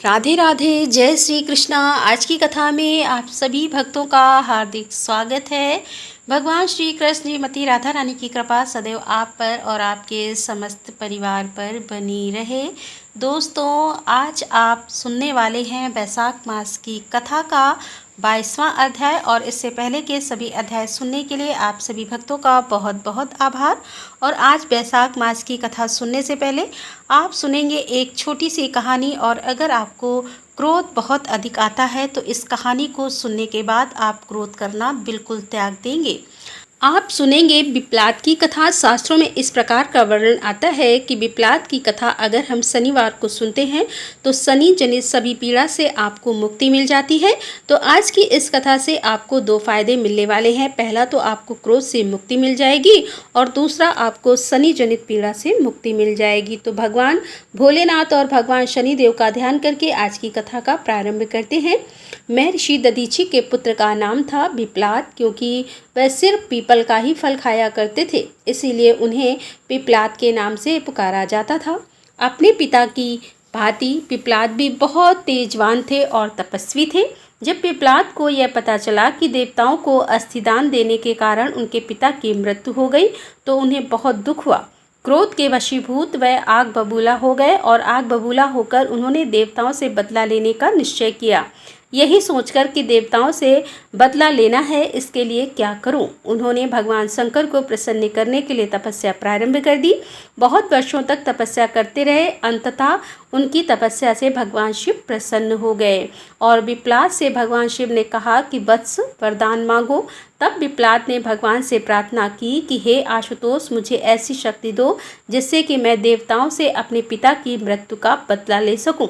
राधे राधे, जय श्री कृष्णा। आज की कथा में आप सभी भक्तों का हार्दिक स्वागत है। भगवान श्री कृष्ण श्रीमती राधा रानी की कृपा सदैव आप पर और आपके समस्त परिवार पर बनी रहे। दोस्तों, आज आप सुनने वाले हैं वैशाख मास की कथा का 22वां अध्याय, और इससे पहले के सभी अध्याय सुनने के लिए आप सभी भक्तों का बहुत बहुत आभार। और आज वैशाख मास की कथा सुनने से पहले आप सुनेंगे एक छोटी सी कहानी, और अगर आपको क्रोध बहुत अधिक आता है तो इस कहानी को सुनने के बाद आप क्रोध करना बिल्कुल त्याग देंगे। आप सुनेंगे विप्लाद की कथा। शास्त्रों में इस प्रकार का वर्णन आता है कि विप्लाद की कथा अगर हम शनिवार को सुनते हैं तो शनि जनित सभी पीड़ा से आपको मुक्ति मिल जाती है। तो आज की इस कथा से आपको दो फायदे मिलने वाले हैं। पहला तो आपको क्रोध से मुक्ति मिल जाएगी, और दूसरा आपको शनि जनित पीड़ा से मुक्ति मिल जाएगी। तो भगवान भोलेनाथ और भगवान शनिदेव का ध्यान करके आज की कथा का प्रारंभ करते हैं। महर्षि दधीची के पुत्र का नाम था विप्लाद, क्योंकि वह सिर्फ पीपल का ही फल खाया करते थे, इसीलिए उन्हें पिपलाद के नाम से पुकारा जाता था। अपने पिता की भांति पिपलाद भी बहुत तेजवान थे और तपस्वी थे। जब पिपलाद को यह पता चला कि देवताओं को अस्थिदान देने के कारण उनके पिता की मृत्यु हो गई तो उन्हें बहुत दुख हुआ। क्रोध के वशीभूत वह आग बबूला हो गए, और आग बबूला होकर उन्होंने देवताओं से बदला लेने का निश्चय किया। यही सोचकर कि देवताओं से बदला लेना है, इसके लिए क्या करूं? उन्होंने भगवान शंकर को प्रसन्न करने के लिए तपस्या प्रारंभ कर दी। बहुत वर्षों तक तपस्या करते रहे। अंततः उनकी तपस्या से भगवान शिव प्रसन्न हो गए, और विप्लाद से भगवान शिव ने कहा कि वत्स, वरदान मांगो। तब विप्लाद ने भगवान से प्रार्थना की कि हे आशुतोष, मुझे ऐसी शक्ति दो जिससे कि मैं देवताओं से अपने पिता की मृत्यु का बदला ले सकूं।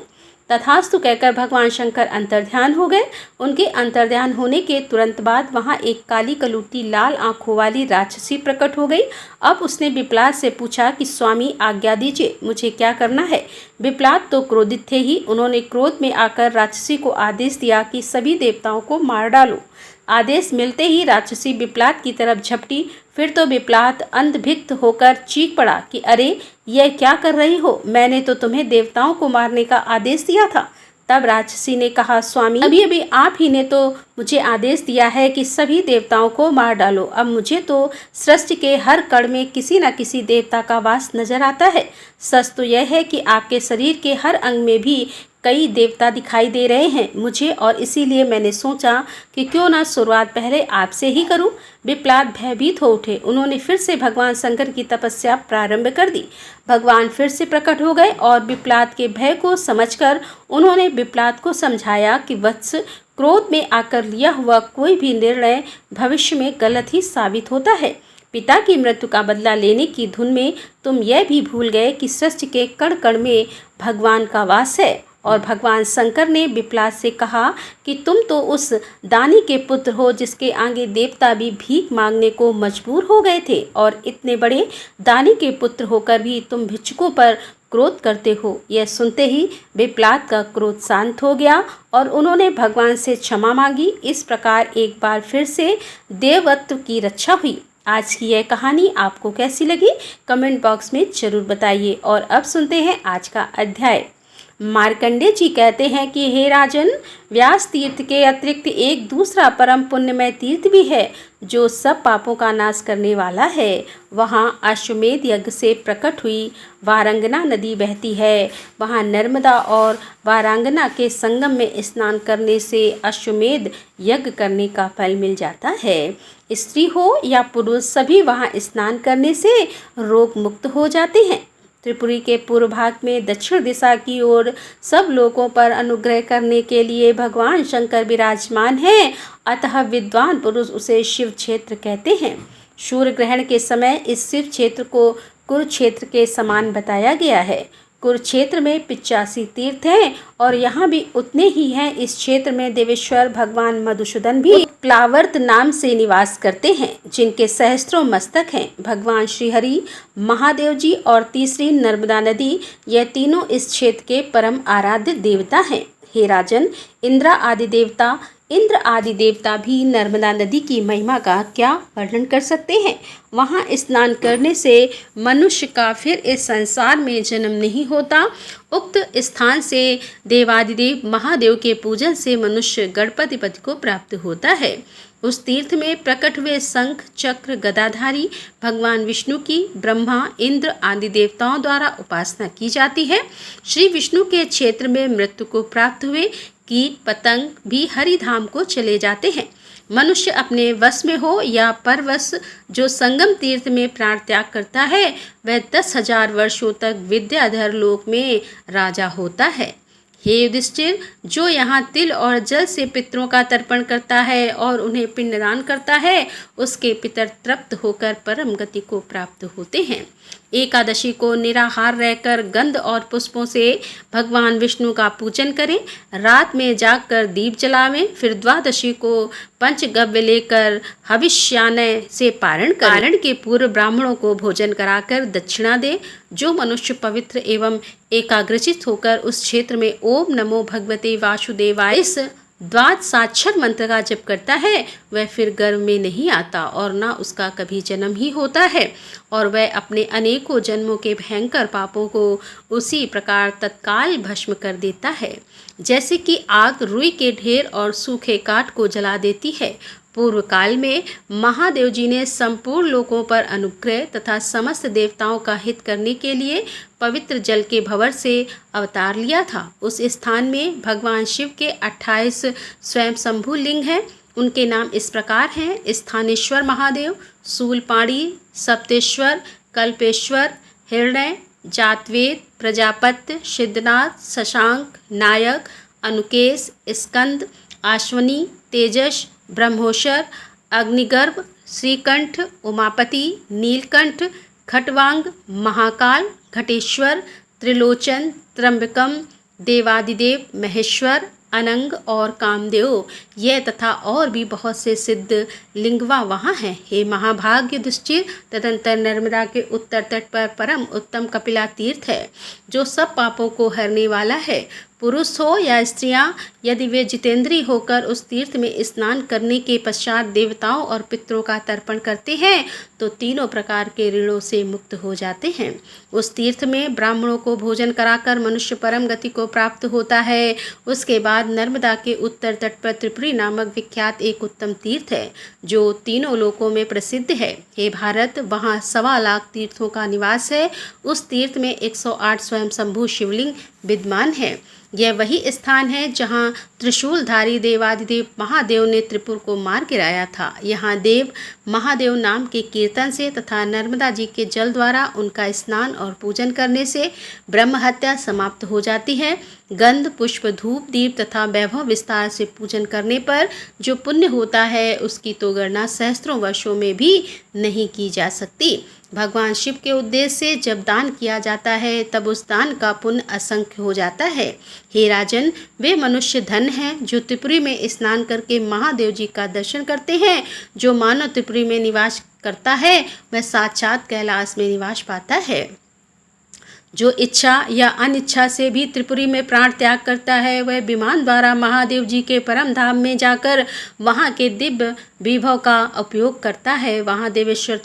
तथास्तु कहकर भगवान शंकर अंतर्ध्यान हो गए। उनके अंतर्ध्यान होने के तुरंत बाद वहां एक काली कलूटी लाल आंखों वाली राक्षसी प्रकट हो गई। अब उसने विप्लाद से पूछा कि स्वामी, आज्ञा दीजिए, मुझे क्या करना है? विप्लाद तो क्रोधित थे ही। उन्होंने क्रोध में आकर राक्षसी को आदेश दिया कि सभी देवताओं को मार डालो। आदेश मिलते ही राक्षसी विप्लाद की तरफ झपटी। फिर तो विप्लाद अंधभिक्त होकर चीख पड़ा कि अरे, यह क्या कर रही हो? मैंने तो तुम्हें देवताओं को मारने का आदेश दिया था। तब राक्षसी ने कहा, स्वामी, अभी अभी आप ही ने तो मुझे आदेश दिया है कि सभी देवताओं को मार डालो। अब मुझे तो सृष्टि के हर कण में किसी न किसी देवता का वास नजर आता है। सच तो यह है कि आपके शरीर के हर अंग में भी कई देवता दिखाई दे रहे हैं मुझे, और इसीलिए मैंने सोचा कि क्यों ना शुरुआत पहले आपसे ही करूं। विप्लाद भयभीत हो उठे। उन्होंने फिर से भगवान शंकर की तपस्या प्रारंभ कर दी। भगवान फिर से प्रकट हो गए, और विप्लाद के भय को समझकर उन्होंने विप्लाद को समझाया कि वत्स, क्रोध में आकर लिया हुआ कोई भी निर्णय भविष्य में गलत ही साबित होता है। पिता की मृत्यु का बदला लेने की धुन में तुम यह भी भूल गए कि सृष्टि के कण कण में भगवान का वास है। और भगवान शंकर ने विप्लाद से कहा कि तुम तो उस दानी के पुत्र हो जिसके आगे देवता भी भीख मांगने को मजबूर हो गए थे, और इतने बड़े दानी के पुत्र होकर भी तुम भिक्षुकों पर क्रोध करते हो। यह सुनते ही विप्लाद का क्रोध शांत हो गया, और उन्होंने भगवान से क्षमा मांगी। इस प्रकार एक बार फिर से देवत्व की रक्षा हुई। आज की यह कहानी आपको कैसी लगी कमेंट बॉक्स में जरूर बताइए। और अब सुनते हैं आज का अध्याय। मार्कंडेय जी कहते हैं कि हे राजन, व्यास तीर्थ के अतिरिक्त एक दूसरा परम पुण्यमय तीर्थ भी है जो सब पापों का नाश करने वाला है। वहाँ अश्वमेध यज्ञ से प्रकट हुई वारांगना नदी बहती है। वहाँ नर्मदा और वारांगना के संगम में स्नान करने से अश्वमेध यज्ञ करने का फल मिल जाता है। स्त्री हो या पुरुष, सभी वहाँ स्नान करने से रोग मुक्त हो जाते हैं। त्रिपुरी के पूर्व भाग में दक्षिण दिशा की ओर सब लोगों पर अनुग्रह करने के लिए भगवान शंकर विराजमान हैं, अतः विद्वान पुरुष उसे शिव क्षेत्र कहते हैं। सूर्य ग्रहण के समय इस शिव क्षेत्र को कुरुक्षेत्र के समान बताया गया है। कुरुक्षेत्र में 85 तीर्थ हैं, और यहाँ भी उतने ही हैं। इस क्षेत्र में देवेश्वर भगवान मधुसूदन भी प्लावर्त नाम से निवास करते हैं, जिनके सहस्त्रों मस्तक हैं। भगवान श्रीहरि, महादेव जी और तीसरी नर्मदा नदी, यह तीनों इस क्षेत्र के परम आराध्य देवता हैं। हे राजन, इंद्र आदि देवता इंद्र आदि देवता भी नर्मदा नदी की महिमा का क्या वर्णन कर सकते हैं। वहाँ स्नान करने से मनुष्य का फिर इस संसार में जन्म नहीं होता। उक्त स्थान से देवादिदेव महादेव के पूजन से मनुष्य गणपतिपति को प्राप्त होता है। उस तीर्थ में प्रकट हुए शंख चक्र गदाधारी भगवान विष्णु की ब्रह्मा इंद्र आदि देवताओं द्वारा उपासना की जाती है। श्री विष्णु के क्षेत्र में मृत्यु को प्राप्त हुए कीट पतंग भी हरिधाम को चले जाते हैं। मनुष्य अपने वश में हो या परवश जो संगम तीर्थ में प्राण त्याग करता है वह 10,000 वर्षों तक विद्याधर लोक में राजा होता है। हे युधिष्ठिर, जो यहाँ तिल और जल से पितरों का तर्पण करता है और उन्हें पिंडदान करता है उसके पितर तृप्त होकर परम गति को प्राप्त होते हैं। एकादशी को निराहार रहकर गंध और पुष्पों से भगवान विष्णु का पूजन करें। रात में जागकर दीप जलावें। फिर द्वादशी को पंचगव्य लेकर हविष्यान्य से पारण करें। पारण के पूर्व ब्राह्मणों को भोजन कराकर दक्षिणा दें। जो मनुष्य पवित्र एवं एकाग्रचित होकर उस क्षेत्र में ओम नमो भगवते वासुदेवाय इस द्वादशाक्षर मंत्र का जप करता है वह फिर गर्भ में नहीं आता और न उसका कभी जन्म ही होता है और वह अपने अनेकों जन्मों के भयंकर पापों को उसी प्रकार तत्काल भस्म कर देता है जैसे कि आग रुई के ढेर और सूखे काठ को जला देती है। पूर्व काल में महादेव जी ने संपूर्ण लोकों पर अनुग्रह तथा समस्त देवताओं का हित करने के लिए पवित्र जल के भंवर से अवतार लिया था। उस स्थान में भगवान शिव के 28 स्वयं शंभु लिंग हैं। उनके नाम इस प्रकार हैं: स्थानेश्वर महादेव, शूलपाणी, सप्तेश्वर, कल्पेश्वर, हिरण्य, जातवेद, प्रजापत्य, सिद्धनाथ, शशांक, नायक, अनुकेश, स्कंद, आश्वनी, तेजस, ब्रह्मोशर, अग्निगर्भ, श्रीकंठ, उमापति, नीलकंठ, खटवांग, महाकाल, घटेश्वर, त्रिलोचन, त्र्यंबकम, देवादिदेव, महेश्वर, अनंग और कामदेव, यह तथा और भी बहुत से सिद्ध लिंगवा वहाँ हैं। हे महाभाग्य युधिष्ठिर, तदंतर नर्मदा के उत्तर तट पर परम उत्तम कपिला तीर्थ है जो सब पापों को हरने वाला है। पुरुष हो या स्त्रियां, यदि वे जितेंद्रिय होकर उस तीर्थ में स्नान करने के पश्चात देवताओं और पितरों का तर्पण करते हैं तो तीनों प्रकार के ऋणों से मुक्त हो जाते हैं। उस तीर्थ में ब्राह्मणों को भोजन कराकर मनुष्य परम गति को प्राप्त होता है। उसके बाद नर्मदा के उत्तर तट पर त्रिपुरी नामक विख्यात एक उत्तम तीर्थ है जो तीनों लोकों में प्रसिद्ध है। हे भारत, वहाँ 1.25 लाख तीर्थों का निवास है। उस तीर्थ में 108 स्वयं शंभु शिवलिंग विद्यमान है। यह वही स्थान है जहाँ त्रिशूलधारी देवादिदेव महादेव ने त्रिपुर को मार गिराया था। यहाँ देव महादेव नाम के कीर्तन से तथा नर्मदा जी के जल द्वारा उनका स्नान और पूजन करने से ब्रह्म हत्या समाप्त हो जाती है। गंध पुष्प धूप दीप तथा वैभव विस्तार से पूजन करने पर जो पुण्य होता है उसकी तो गणना सहस्त्रों वर्षों में भी नहीं की जा सकती। भगवान शिव के उद्देश्य से जब दान किया जाता है तब उस दान का पुण्य असंख्य हो जाता है। हे राजन, वे मनुष्य धन हैं जो त्रिपुरी में स्नान करके महादेव जी का दर्शन करते हैं। जो मानव त्रिपुरी में निवास करता है वह साक्षात कैलाश में निवास पाता है। जो इच्छा या अनिच्छा से भी त्रिपुरी में प्राण त्याग करता है वह विमान द्वारा महादेव जी के परम धाम में जाकर वहाँ के दिव्य विभव का उपयोग करता है। वहाँ देवेश्वर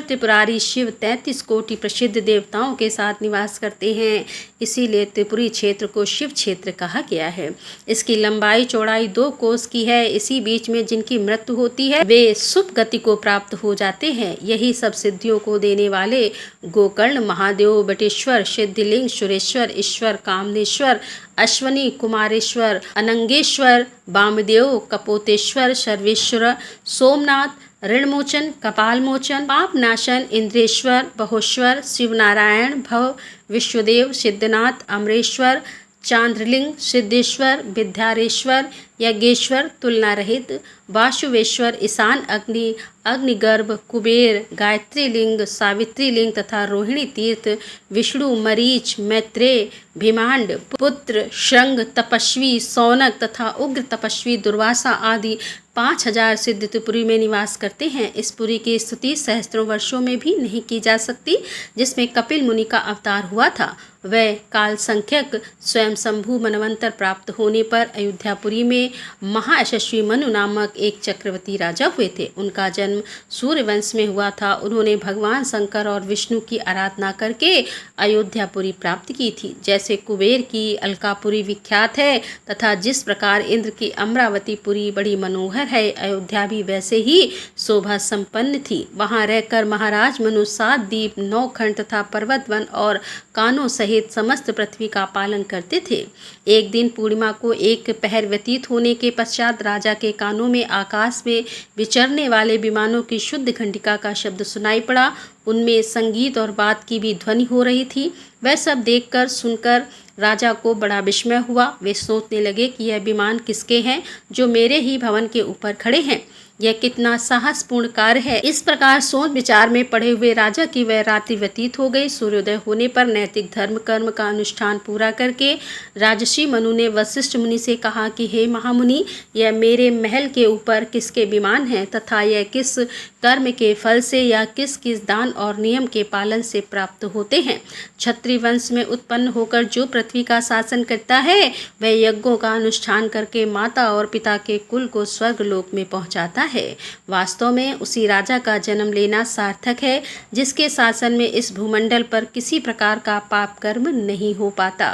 त्रिपुरारी शिव 33 कोटि प्रसिद्ध देवताओं के साथ निवास करते हैं। इसीलिए त्रिपुरी क्षेत्र को शिव क्षेत्र कहा गया है। इसकी लंबाई चौड़ाई 2 कोस की है। इसी बीच में जिनकी मृत्यु होती है वे शुभ गति को प्राप्त हो जाते हैं। यही सब सिद्धियों को देने वाले गोकर्ण महादेव, बटेश्वर, सिद्धिलिंग, सुरेश्वर, ईश्वर, कामनेश्वर, अश्वनी, कुमारेश्वर, अनंगेश्वर, वामदेव, कपोतेश्वर, सर्वेश्वर, सोमनाथ, ऋणमोचन, कपालमोचन, पापनाशन, इंद्रेश्वर, बहोश्वर, शिवनारायण, भव, विश्वदेव, सिद्धनाथ, अमरेश्वर, चांद्रलिंग, सिद्धेश्वर, विद्यारेश्वर, यज्ञेश्वर तुलना रहित, वासुवेश्वर, ईशान अग्नि, अग्निगर्भ, कुबेर, गायत्री लिंग, सावित्री लिंग तथा रोहिणी तीर्थ, विष्णु, मरीच, मैत्रेय, भीमांड पुत्र, श्रंग तपस्वी, सौनक तथा उग्र तपस्वी दुर्वासा आदि 5000 सिद्ध त्रिपुरी में निवास करते हैं। इस पुरी की स्तुति सहस्त्रों वर्षों में भी नहीं की जा सकती, जिसमें कपिल मुनि का अवतार हुआ था। वह काल संख्यक स्वयं शंभु मनवंतर प्राप्त होने पर अयोध्यापुरी में महायशस्वी मनु नामक एक चक्रवर्ती राजा हुए थे। उनका जन्म सूर्यवंश में हुआ था। उन्होंने भगवान शंकर और विष्णु की आराधना करके अयोध्यापुरी प्राप्त की थी। जैसे कुबेर की अलकापुरी विख्यात है तथा जिस प्रकार इंद्र की अमरावतीपुरी बड़ी मनोहर है, अयोध्या भी वैसे ही शोभा संपन्न थी। वहाँ रहकर महाराज मनु 7 द्वीप, 9 खंड तथा पर्वत वन और कानों सहित समस्त पृथ्वी का पालन करते थे। एक दिन पूर्णिमा को एक पहर व्यतीत होने के पश्चात राजा के कानों में आकाश में विचरने वाले विमानों की शुद्ध घंटिका का शब्द सुनाई पड़ा। उनमें संगीत और बात की भी ध्वनि हो रही थी। वह सब देखकर सुनकर राजा को बड़ा विस्मय हुआ। वे सोचने लगे कि यह विमान किसके हैं जो मेरे ही भवन के ऊपर खड़े हैं। यह कितना साहसपूर्ण कार्य है। इस प्रकार सोच विचार में पड़े हुए राजा की वह रात्रि व्यतीत हो गई। सूर्योदय होने पर नैतिक धर्म कर्म का अनुष्ठान पूरा करके राजर्षि मनु ने वशिष्ठ मुनि से कहा कि हे महामुनि, यह मेरे महल के ऊपर किसके विमान हैं तथा यह किस कर्म के फल से या किस किस दान और नियम के पालन से प्राप्त होते हैं। क्षत्रिय वंश में उत्पन्न होकर जो पृथ्वी का शासन करता है, वह यज्ञों का अनुष्ठान करके माता और पिता के कुल को स्वर्ग लोक में पहुंचाता है। वास्तव में उसी राजा का जन्म लेना सार्थक है जिसके शासन में इस भूमंडल पर किसी प्रकार का पाप कर्म नहीं हो पाता।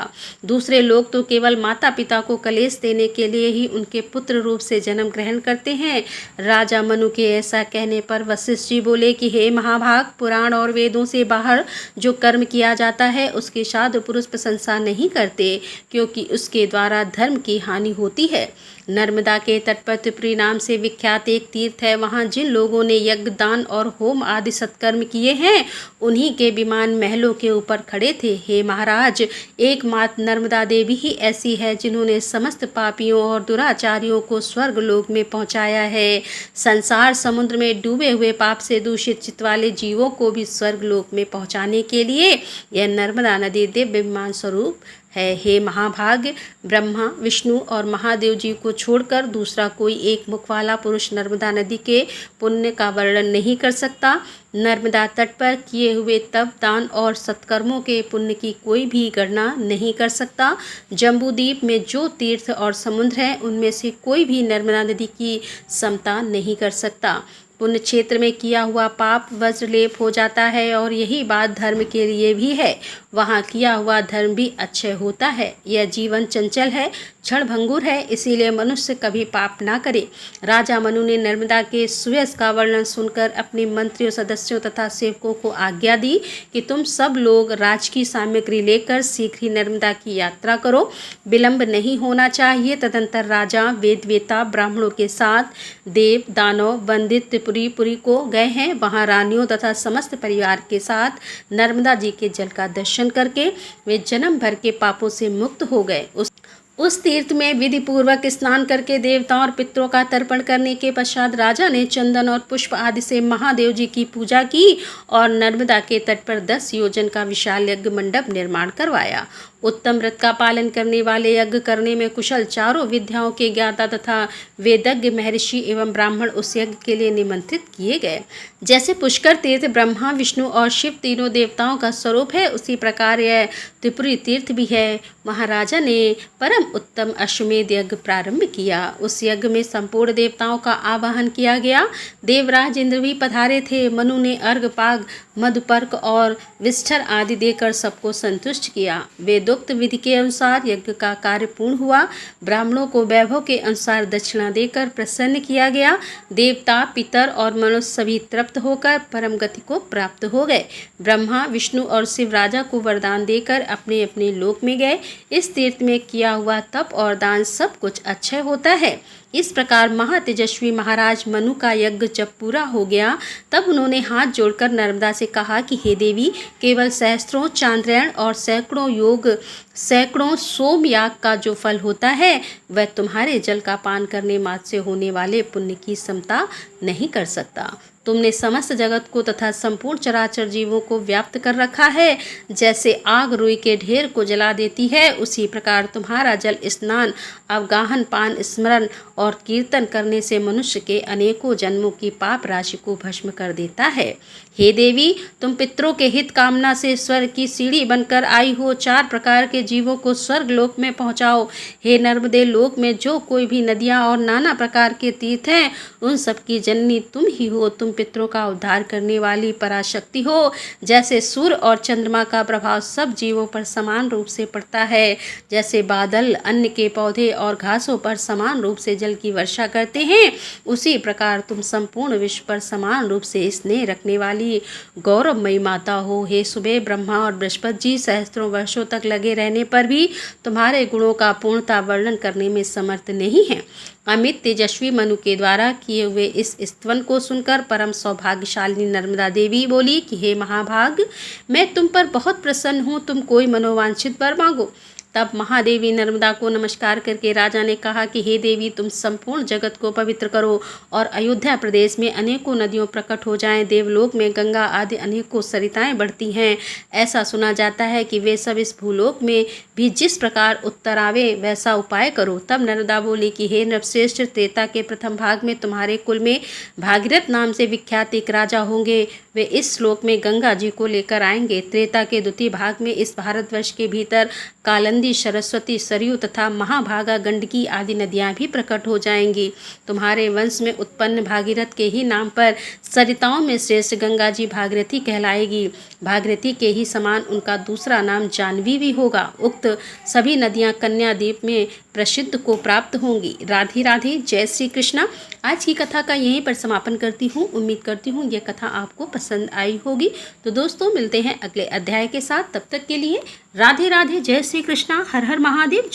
दूसरे लोग तो केवल माता पिता को कलेश देने के लिए ही उनके पुत्र रूप से जन्म ग्रहण करते हैं। राजा मनु के ऐसा कहने पर वशिष्ठ जी बोले कि हे महाभाग, पुराण और वेदों से बाहर जो कर्म किया जाता है उसकी साधु पुरुष प्रशंसा नहीं करते, क्योंकि उसके द्वारा धर्म की हानि होती है। नर्मदा के तट पर त्रिपुरी नाम से विख्यात एक तीर्थ है। वहाँ जिन लोगों ने यज्ञ, दान और होम आदि सत्कर्म किए हैं, उन्हीं के विमान महलों के ऊपर खड़े थे। हे महाराज, एकमात्र नर्मदा देवी ही ऐसी है जिन्होंने समस्त पापियों और दुराचारियों को स्वर्ग लोक में पहुँचाया है। संसार समुद्र में डूबे हुए पाप से दूषित चित्त वाले जीवों को भी स्वर्ग लोक में पहुँचाने के लिए यह नर्मदा नदी दिव्य विमान स्वरूप है। हे महाभाग्य, ब्रह्मा, विष्णु और महादेव जी को छोड़कर दूसरा कोई एक मुख वाला पुरुष नर्मदा नदी के पुण्य का वर्णन नहीं कर सकता। नर्मदा तट पर किए हुए तप, दान और सत्कर्मों के पुण्य की कोई भी गणना नहीं कर सकता। जम्बूद्वीप में जो तीर्थ और समुद्र हैं, उनमें से कोई भी नर्मदा नदी की समता नहीं कर सकता। पुण्य क्षेत्र में किया हुआ पाप वज्रलेप हो जाता है और यही बात धर्म के लिए भी है। वहाँ किया हुआ धर्म भी अक्षय होता है। यह जीवन चंचल है, क्षणभंगुर है, इसीलिए मनुष्य कभी पाप ना करे। राजा मनु ने नर्मदा के सुयस का वर्णन सुनकर अपने मंत्रियों, सदस्यों तथा सेवकों को आज्ञा दी कि तुम सब लोग राजकीय सामग्री लेकर शीघ्र ही नर्मदा की यात्रा करो, विलंब नहीं होना चाहिए। तदंतर राजा वेदवेता ब्राह्मणों के साथ देव, दानव, वंदित त्रिपुरी को गए हैं। वहाँ रानियों तथा समस्त परिवार के साथ नर्मदा जी के जल का दर्शन करके वे जन्म भर के पापों से मुक्त हो गए। उस तीर्थ में विधि पूर्वक स्नान करके देवताओं और पितरों का तर्पण करने के पश्चात राजा ने चंदन और पुष्प आदि से महादेव जी की पूजा की और नर्मदा के तट पर 10 योजन का विशाल यज्ञ मंडप निर्माण करवाया। उत्तम व्रत का पालन करने वाले, यज्ञ करने में कुशल, चारों विद्याओं के ज्ञाता तथा वेदज्ञ महर्षि एवं ब्राह्मण उस यज्ञ के लिए निमंत्रित किए गए। जैसे पुष्कर तीर्थ ब्रह्मा, विष्णु और शिव तीनों देवताओं का स्वरूप है, उसी प्रकार यह त्रिपुरी तीर्थ भी है। महाराजा ने परम उत्तम अश्वमेध यज्ञ प्रारंभ किया। उस यज्ञ में संपूर्ण देवताओं का आवाहन किया गया। देवराज इंद्र भी पधारे थे। मनु ने अर्घपाग, मधुपर्क और विष्ठर आदि देकर सबको संतुष्ट किया। वेदोक्त विधि के अनुसार यज्ञ का कार्य पूर्ण हुआ। ब्राह्मणों को वैभव के अनुसार दक्षिणा देकर प्रसन्न किया गया। देवता, पितर और मनुष्य सभी तृप्त होकर परम गति को प्राप्त हो गए। ब्रह्मा, विष्णु और शिव राजा को वरदान देकर अपने अपने लोक में गए। इस तीर्थ में किया हुआ का तप और दान सब कुछ अक्षय होता है। इस प्रकार महातेजस्वी महाराज मनु का यज्ञ जब पूरा हो गया तब उन्होंने हाथ जोड़कर नर्मदा से कहा कि हे देवी, केवल सहस्त्रों चांद्रायण और सैकड़ों सोमयाग का जो फल होता है वह तुम्हारे जल का पान करने मात्र से होने वाले पुण्य की समता नहीं कर सकता। तुमने समस्त जगत को तथा संपूर्ण चराचर जीवों को व्याप्त कर रखा है। जैसे आग रुई के ढेर को जला देती है, उसी प्रकार तुम्हारा जल स्नान, अवगाहन, पान, स्मरण और कीर्तन करने से मनुष्य के अनेकों जन्मों की पाप राशि को भस्म कर देता है। हे देवी, तुम पितरों के हित कामना से स्वर्ग की सीढ़ी बनकर आई हो। 4 प्रकार के जीवों को स्वर्ग लोक में पहुँचाओ। हे नर्मदे लोक में जो कोई भी नदियाँ और नाना प्रकार के तीर्थ हैं, उन सब की जननी तुम ही हो। तुम पितरों का उद्धार करने वाली पराशक्ति हो। जैसे सूर्य और चंद्रमा का प्रभाव सब जीवों पर समान रूप से पड़ता है, जैसे बादल अन्न के पौधे और घासों पर समान रूप से जल की वर्षा करते हैं, उसी प्रकार तुम संपूर्ण विश्व पर समान रूप से स्नेह रखने वाली गौरवमयी माता हो। हे सुबह ब्रह्मा और बृहस्पति जी सहस्त्रों वर्षों तक लगे रहने पर भी तुम्हारे गुणों का पूर्णता वर्णन करने में समर्थ नहीं है। अमित तेजस्वी मनु के द्वारा किए हुए इस स्तवन को सुनकर परम सौभाग्यशालिनी नर्मदा देवी बोली कि हे महाभाग, मैं तुम पर बहुत प्रसन्न हूँ, तुम कोई मनोवांछित वर मांगो। तब महादेवी नर्मदा को नमस्कार करके राजा ने कहा कि हे देवी, तुम संपूर्ण जगत को पवित्र करो और अयोध्या प्रदेश में अनेकों नदियों प्रकट हो जाएं। देवलोक में गंगा आदि अनेकों सरिताएं बढ़ती हैं। ऐसा सुना जाता है कि वे सब इस भूलोक में भी जिस प्रकार उत्तर आवे वैसा उपाय करो। तब नर्मदा बोली कि हे नृपश्रेष्ठ, त्रेता के प्रथम भाग में तुम्हारे कुल में भागीरथ नाम से विख्यात एक राजा होंगे। वे इस श्लोक में गंगा जी को लेकर आएंगे। त्रेता के द्वितीय भाग में इस भारतवर्ष के भीतर कालिंदी, सरस्वती, सरयू तथा महाभागा, गंडकी आदि नदियां भी प्रकट हो जाएंगी। तुम्हारे वंश में उत्पन्न भागीरथ के ही नाम पर सरिताओं में श्रेष्ठ गंगा जी भागीरथी कहलाएगी। भागीरथी के ही समान उनका दूसरा नाम जानवी भी होगा। उक्त सभी नदियां कन्या द्वीप में प्रसिद्ध को प्राप्त होंगी। राधे राधे, जय श्री कृष्णा। आज की कथा का यहीं पर समापन करती हूँ। उम्मीद करती हूँ यह कथा आपको पसंद आई होगी। तो दोस्तों, मिलते हैं अगले अध्याय के साथ। तब तक के लिए राधे राधे, जय श्री कृष्णा, हर हर महादेव।